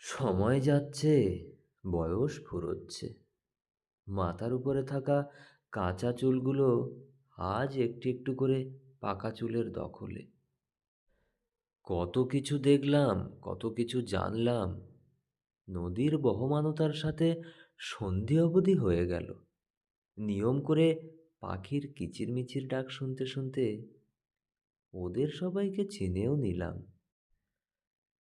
সময় যাচ্ছে, বয়স ফুরোচ্ছে। মাথার উপরে থাকা কাঁচা চুলগুলো আজ একটু একটু করে পাকা চুলের দখলে। কত কিছু দেখলাম, কত কিছু জানলাম। নদীর বহমানতার সাথে সন্ধি অবধি হয়ে গেল। নিয়ম করে পাখির কিচিরমিচির ডাক শুনতে শুনতে ওদের সবাইকে চিনেও নিলাম।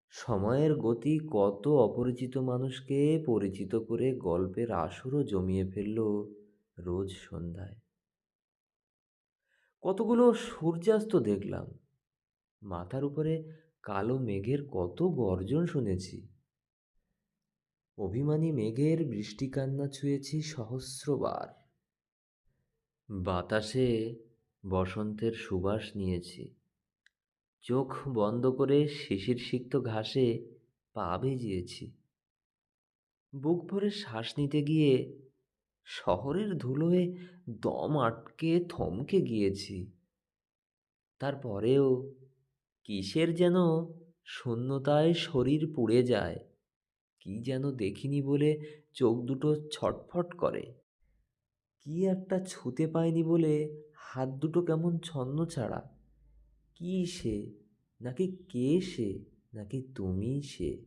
সময়ের গতি কত অপরিচিত মানুষকে পরিচিত করে গল্পের আসরও জমিয়ে ফেলল রোজ সন্ধ্যায়। কতগুলো সূর্যাস্ত দেখলাম, মাথার উপরে কালো মেঘের কত গর্জন শুনেছি। অভিমানী মেঘের বৃষ্টিকান্না ছুঁয়েছি সহস্রবার। বাতাসে বসন্তের সুবাস নিয়েছি। চোখ বন্ধ করে শিশির সিক্ত ঘাসে পা ভিজিয়েছি। বুক ভরে শ্বাস নিতে গিয়ে শহরের ধুলোয় দম আটকে থমকে গিয়েছি। তারপরেও কিসের যেন শূন্যতায় শরীর পুড়ে যায়। কি যেন দেখিনি বলে চোখ দুটো ছটফট করে। কি একটা ছুঁতে পায়নি বলে হাত দুটো কেমন ছন্নছাড়া। কি সে? নাকি কে সে? নাকি তুমিই সে?